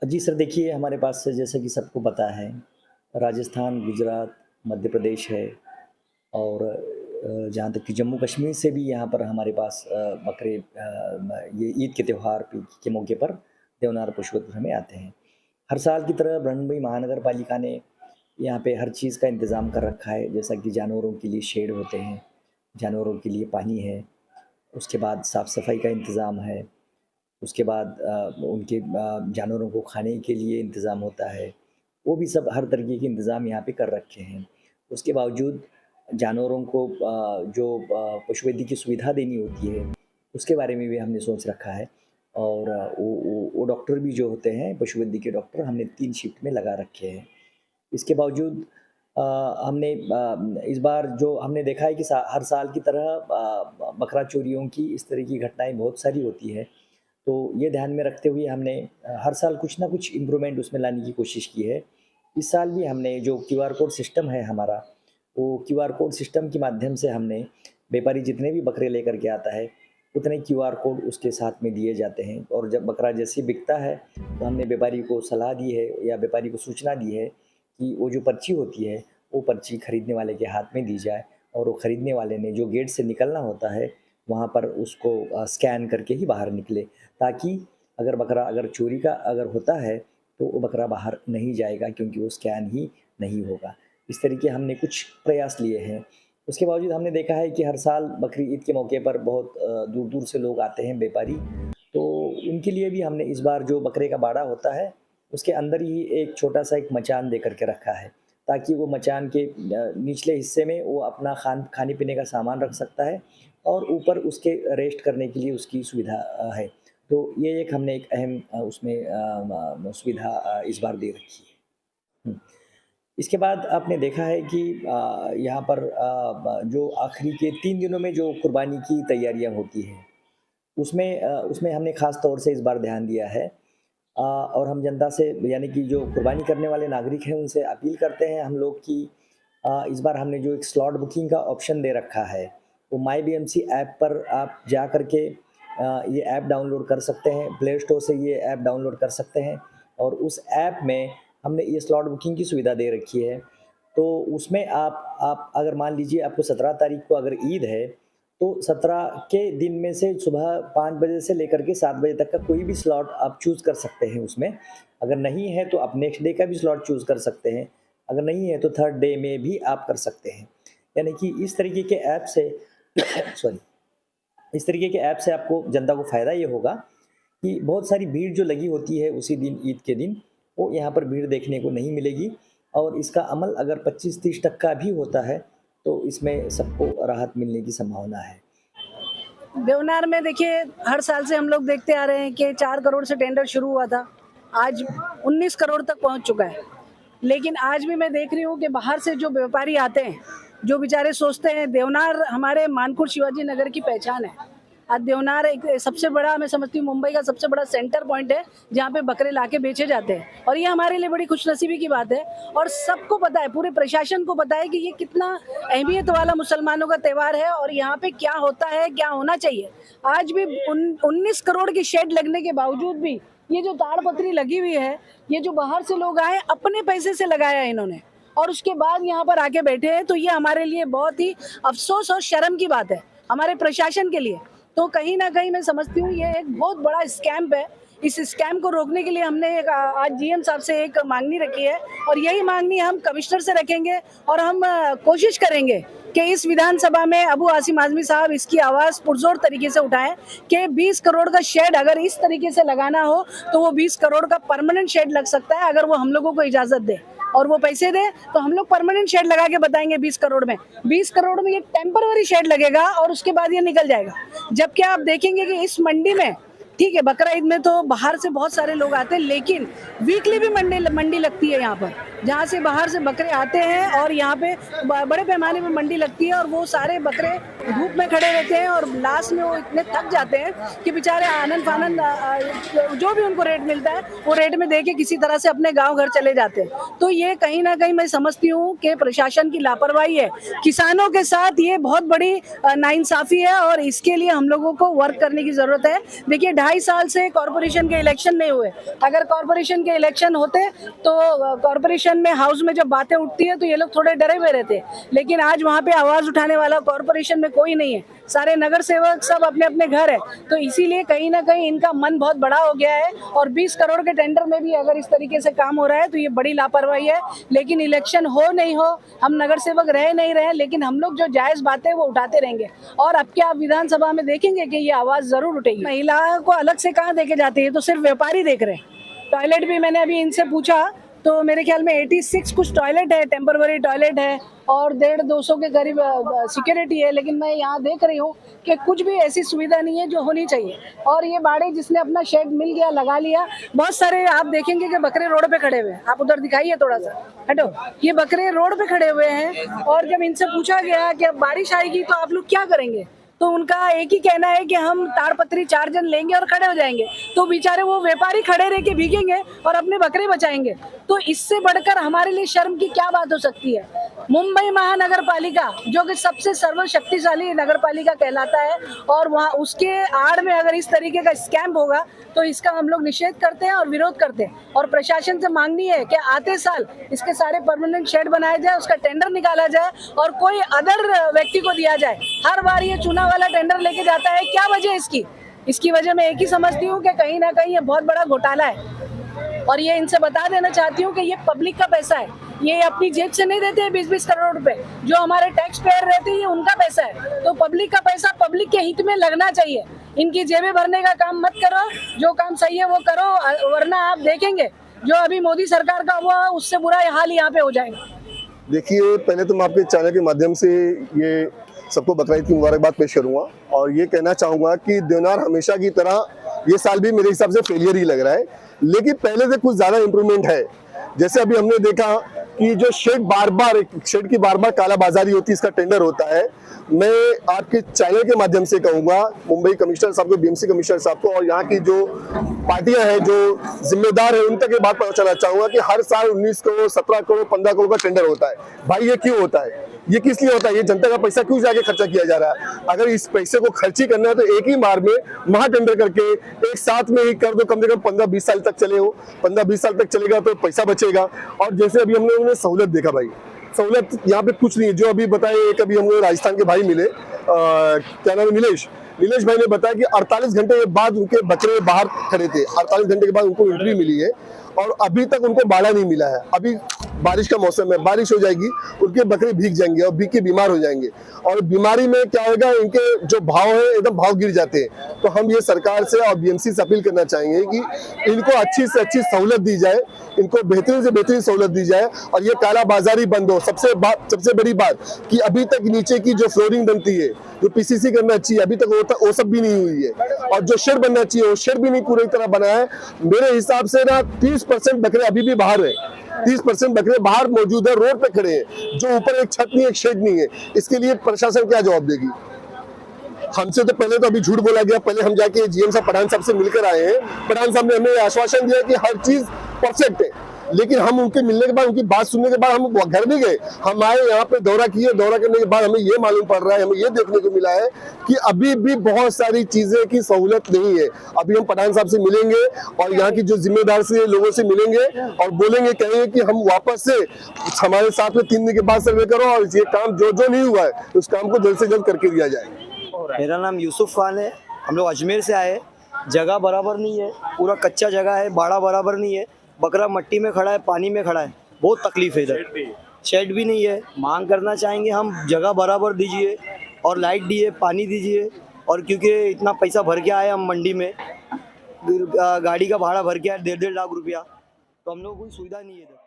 जी sir, देखिए हमारे पास जैसा कि सबको पता है, राजस्थान, गुजरात, मध्य प्रदेश है और जहाँ तक कि जम्मू कश्मीर से भी यहाँ पर हमारे पास बकरे ये ईद के त्योहार के मौके पर देवनार पशुपति में आते हैं। हर साल की तरह ब्रह्मपुर महानगर पालिका ने यहाँ पे हर चीज़ का इंतज़ाम कर रखा है, जैसा कि जानवरों के लिए शेड होते हैं, जानवरों के लिए पानी है, उसके बाद साफ-सफाई का इंतज़ाम है। उसके बाद उनके जानवरों को खाने के लिए इंतज़ाम होता है। वो भी सब हर तरीके के इंतज़ाम यहाँ पे कर रखे हैं। उसके बावजूद जानवरों को जो पशु वैद्य की सुविधा देनी होती है, उसके बारे में भी हमने सोच रखा है और वो डॉक्टर भी जो होते हैं, पशु वैद्य के डॉक्टर हमने 3 शिफ्ट में लगा रखे हैं। इसके बावजूद अ, हमने इस बार जो हमने देखा है कि हर साल की तरह बकरा चोरियों की इस तरह की घटनाएँ बहुत सारी होती हैं। तो ये ध्यान में रखते हुए हमने हर साल कुछ ना कुछ इम्प्रूवमेंट उसमें लाने की कोशिश की है। इस साल भी हमने जो क्यूआर कोड सिस्टम है हमारा, वो क्यूआर कोड सिस्टम के माध्यम से हमने व्यापारी जितने भी बकरे लेकर के आता है, उतने क्यूआर कोड उसके साथ में दिए जाते हैं और जब बकरा जैसे ही बिकता है, तो हमने व्यापारी को सलाह दी है या व्यापारी को सूचना दी है कि वो जो पर्ची होती है, वो पर्ची खरीदने वाले के हाथ में दी जाए और वो खरीदने वाले ने जो गेट से निकलना होता है, वहाँ पर उसको स्कैन करके ही बाहर निकले, ताकि अगर बकरा अगर चोरी का अगर होता है, तो वो बकरा बाहर नहीं जाएगा क्योंकि वो स्कैन ही नहीं होगा। इस तरीके हमने कुछ प्रयास लिए हैं। उसके बावजूद हमने देखा है कि हर साल बकरी ईद के मौके पर बहुत दूर-दूर से लोग आते हैं व्यापारी, तो उनके लिए भी हमने इस बार जो बकरे का बाड़ा होता है, उसके अंदर ही एक छोटा-सा एक मचान दे कर के रखा है, ताकि वो मचान के निचले हिस्से में वो अपना खाने-पीने का सामान रख सकता है और ऊपर उसके रेस्ट करने के लिए उसकी सुविधा है। तो ये एक हमने एक अहम उसमें सुविधा इस बार दे रखी है। हुँ। इसके बाद आपने देखा है कि यहाँ पर जो आखिरी के 3 दिनों में जो कुर्बानी की तैयारियाँ होती हैं, उसमें हमने ख़ास तौर से इस बार ध्यान दिया है। और हम जनता से यानी कि जो कुर्बानी करने वाले नागरिक हैं, उनसे अपील करते हैं हम लोग कि इस बार हमने जो एक स्लॉट बुकिंग का ऑप्शन दे रखा है, वो माई बीएमसी ऐप पर आप जा कर के ये ऐप डाउनलोड कर सकते हैं, प्ले स्टोर से ये ऐप डाउनलोड कर सकते हैं और उस ऐप में हमने ये स्लॉट बुकिंग की सुविधा दे रखी है। तो उसमें आप अगर मान लीजिए आपको 17 तारीख को अगर ईद है, तो 17 के दिन में से सुबह 5 बजे से लेकर के 7 बजे तक का कोई भी स्लॉट आप चूज़ कर सकते हैं उसमें। अगर नहीं है तो आप नेक्स्ट डे का भी स्लॉट चूज़ कर सकते हैं। अगर नहीं है तो थर्ड डे में भी आप कर सकते हैं। यानी कि इस तरीके के ऐप से सॉरी, इस तरीके के ऐप से आपको जनता को फ़ायदा ये होगा कि बहुत सारी भीड़ जो लगी होती है उसी दिन ईद के दिन, वो यहाँ पर भीड़ देखने को नहीं मिलेगी और इसका अमल अगर 25-30% भी होता है, तो इसमें सबको राहत मिलने की संभावना है। देवनार में देखिए हर साल से हम लोग देखते आ रहे हैं कि 4 करोड़ से टेंडर शुरू हुआ था, आज 19 करोड़ तक पहुंच चुका है। लेकिन आज भी मैं देख रही हूँ कि बाहर से जो व्यापारी आते हैं, जो बेचारे सोचते हैं देवनार हमारे मानपुर शिवाजी नगर की पहचान है। आज देवनार एक सबसे बड़ा, मैं समझती हूँ मुंबई का सबसे बड़ा सेंटर पॉइंट है जहाँ पे बकरे लाके बेचे जाते हैं और ये हमारे लिए बड़ी खुशनसीबी की बात है। और सबको पता है, पूरे प्रशासन को पता है कि ये कितना अहमियत वाला मुसलमानों का त्यौहार है और यहाँ पे क्या होता है, क्या होना चाहिए। आज भी 19 करोड़ की शेड लगने के बावजूद भी ये जो ताड़पत्री लगी हुई है, ये जो बाहर से लोग आए अपने पैसे से लगाया है इन्होंने और उसके बाद यहाँ पर आके बैठे हैं, तो ये हमारे लिए बहुत ही अफसोस और शर्म की बात है हमारे प्रशासन के लिए। तो कहीं ना कहीं मैं समझती हूँ ये एक बहुत बड़ा स्कैम है। इस स्कैम को रोकने के लिए हमने आज जीएम साहब से एक मांगनी रखी है और यही मांगनी हम कमिश्नर से रखेंगे और हम कोशिश करेंगे कि इस विधानसभा में अबू आसिम आजमी साहब इसकी आवाज़ पुरजोर तरीके से उठाएं कि 20 करोड़ का शेड अगर इस तरीके से लगाना हो तो वो 20 करोड़ का परमानेंट शेड लग सकता है, अगर वो हम लोगों को इजाज़त दे और वो पैसे दे तो हम लोग परमानेंट शेड लगा के बताएंगे 20 करोड़ में। 20 करोड़ में ये टेम्पररी शेड लगेगा और उसके बाद ये निकल जाएगा। जबकि आप देखेंगे कि इस मंडी में, ठीक है, बकरा ईद में तो बाहर से बहुत सारे लोग आते हैं, लेकिन वीकली भी मंडी लगती है यहाँ पर, जहाँ से बाहर से बकरे आते हैं और यहाँ पे बड़े पैमाने में मंडी लगती है और वो सारे बकरे धूप में खड़े रहते हैं और लास्ट में वो इतने थक जाते हैं कि बेचारे आनंद फानंद जो भी उनको रेट मिलता है वो रेट में दे के किसी तरह से अपने गाँव घर चले जाते हैं। तो ये कहीं ना कहीं मैं समझती हूँ कि प्रशासन की लापरवाही है, किसानों के साथ ये बहुत बड़ी नाइंसाफ़ी है और इसके लिए हम लोगों को वर्क करने की ज़रूरत है। देखिए 2.5 साल से कॉरपोरेशन के इलेक्शन नहीं हुए। अगर कॉरपोरेशन के इलेक्शन होते तो कॉरपोरेशन में हाउस में जब बातें उठती है तो ये लोग थोड़े डरे हुए रहते, लेकिन आज वहाँ पे आवाज़ उठाने वाला कॉरपोरेशन में कोई नहीं है, सारे नगर सेवक सब अपने अपने घर है। तो इसीलिए कहीं ना कहीं इनका मन बहुत बड़ा हो गया है, और 20 करोड़ के टेंडर में भी अगर इस तरीके से काम हो रहा है तो ये बड़ी लापरवाही है। लेकिन इलेक्शन हो नहीं हो, हम नगर सेवक रहे नहीं रहे, लेकिन हम लोग जो जायज़ बातें वो उठाते रहेंगे। और अब क्या आप विधानसभा में देखेंगे कि ये आवाज़ ज़रूर उठेगी। महिला को अलग से कहाँ देखे जाते हैं, तो सिर्फ व्यापारी देख रहे हैं। टॉयलेट भी मैंने अभी इनसे पूछा तो मेरे ख्याल में 86 कुछ टॉयलेट है, टेम्परवरी टॉयलेट है, और 150-200 के करीब सिक्योरिटी है। लेकिन मैं यहाँ देख रही हूँ कि कुछ भी ऐसी सुविधा नहीं है जो होनी चाहिए। और ये बाड़े जिसने अपना शेड मिल गया लगा लिया, बहुत सारे आप देखेंगे कि बकरे रोड पे खड़े हुए हैं। आप उधर दिखाइए थोड़ा सा, हटो, ये बकरे रोड पे खड़े हुए हैं। और जब इनसे पूछा गया कि अब बारिश आएगी तो आप लोग क्या करेंगे, तो उनका एक ही कहना है कि हम ताड़पत्री 4 जन लेंगे और खड़े हो जाएंगे। तो बेचारे वो व्यापारी खड़े रह के भीगेंगे और अपने बकरे बचाएंगे। तो इससे बढ़कर हमारे लिए शर्म की क्या बात हो सकती है। मुंबई महानगर पालिका जो कि सबसे सर्वशक्तिशाली नगर पालिका कहलाता है, और वहाँ उसके आड़ में अगर इस तरीके का स्कैम होगा तो इसका हम लोग निषेध करते हैं और विरोध करते हैं। और प्रशासन से मांगनी है कि आते साल इसके सारे परमानेंट शेड बनाए जाए, उसका टेंडर निकाला जाए और कोई अदर व्यक्ति को दिया जाए। हर बार ये चुनाव वाला टेंडर लेके जाता है, क्या वजह इसकी वजह मैं एक ही समझती हूँ कि कहीं ना कहीं ये बहुत बड़ा घोटाला है। और ये इनसे बता देना चाहती हूँ कि ये पब्लिक का पैसा है, ये अपनी जेब से नहीं देते हैं 20-20 करोड़ रुपए, जो हमारे टैक्स पेयर रहते हैं ये उनका पैसा है। तो पब्लिक का पैसा पब्लिक के हित में लगना चाहिए। इनकी जेबें भरने का काम मत करो, जो काम सही है वो करो, वरना आप देखेंगे जो अभी मोदी सरकार का हुआ उससे बुरा हाल यहाँ पे हो जाएगा। देखिए, पहले तो मैं आपके चैनल के माध्यम से ये सबको बकरीद की मुबारकबाद पेश करूंगा और ये कहना चाहूँगा कि देवनार हमेशा की तरह ये साल भी मेरे हिसाब से फेलियर ही लग रहा है, लेकिन पहले से कुछ ज़्यादा इम्प्रूवमेंट है। जैसे अभी हमने देखा कि जो शेड की बार बार कालाबाजारी होती है, इसका टेंडर होता है। मैं आपके चैनल के माध्यम से कहूँगा मुंबई कमिश्नर साहब को, बीएमसी कमिश्नर साहब को और यहाँ की जो पार्टियां हैं, जो जिम्मेदार है, उन तक ये बात पहुँचाना चाहूँगा कि हर साल 19 करोड़, 17 करोड़, 15 करोड़ का टेंडर होता है। भाई ये क्यों होता है, ये किस लिए होता है, ये जनता का पैसा क्यों जाके खर्चा किया जा रहा है। अगर इस पैसे को खर्ची करना है तो एक ही बार में महा टेंडर करके एक साथ में ही कर दो, कम से कम 15-20 साल तक चले हो। 15-20 साल तक चलेगा तो पैसा बचेगा। और जैसे अभी हमने सहूलत देखा, भाई सहूलत यहाँ पे कुछ नहीं है। जो अभी बताए, एक अभी हम लोग राजस्थान के भाई मिले, क्या नाम है, नीलेश भाई ने बताया कि 48 घंटे के बाद उनके बकरे बाहर खड़े थे। 48 घंटे के बाद उनको एंट्री मिली है और अभी तक उनको बाड़ा नहीं मिला है। अभी बारिश का मौसम है, बारिश हो जाएगी, उनके बकरे भीग जाएंगे और भीग के बीमार हो जाएंगे। और बीमारी में क्या होगा, इनके जो भाव है एकदम भाव गिर जाते हैं। तो हम ये सरकार से और बीएमसी से अपील करना चाहेंगे कि इनको अच्छी से अच्छी सहूलत दी जाए, इनको बेहतरीन से बेहतरीन सहूलत दी जाए और ये कालाबाजारी बंद हो। सबसे बड़ी बात कि अभी तक नीचे की जो फ्लोरिंग बनती है, जो पीसीसी करना चाहिए, अभी तक वो सब भी नहीं हुई है। और जो शेड बनना चाहिए वो शेड भी नहीं पूरी तरह बना है। मेरे हिसाब से ना 30% बकरे अभी भी बाहर है, 30% बकरे बाहर मौजूद है, रोड पे खड़े हैं, जो ऊपर एक छत नहीं, एक शेड नहीं है। इसके लिए प्रशासन क्या जवाब देगी। हमसे तो पहले तो अभी झूठ बोला गया। पहले हम जाके जीएम साहब पठान साहब से मिलकर आए हैं। पठान साहब ने हमें आश्वासन दिया कि हर चीज परफेक्ट है, लेकिन हम उनके मिलने के बाद, उनकी बात सुनने के बाद हम घर भी गए। हम आए यहाँ पे, दौरा किए, दौरा करने के बाद हमें ये मालूम पड़ रहा है, हमें ये देखने को मिला है कि अभी भी बहुत सारी चीजें की सहूलत नहीं है। अभी हम पठान साहब से मिलेंगे और यहाँ की जो जिम्मेदार से लोगों से मिलेंगे और बोलेंगे, कहेंगे कि हम वापस से हमारे साथ में 3 दिन के बाद सर्वे करो और ये काम जो नहीं हुआ है उस काम को जल्द से जल्द करके दिया जाए। मेरा नाम यूसुफ खान है, हम लोग अजमेर से आए। जगह बराबर नहीं है, पूरा कच्चा जगह है, बाड़ा बराबर नहीं है, बकरा मट्टी में खड़ा है, पानी में खड़ा है, बहुत तकलीफ है। इधर शेड भी नहीं है। मांग करना चाहेंगे हम, जगह बराबर दीजिए और लाइट दिए, पानी दीजिए। और क्योंकि इतना पैसा भर के आए हम मंडी में, गाड़ी का भाड़ा भर के आए 1.5 लाख रुपया, तो हम लोग कोई सुविधा नहीं है इधर।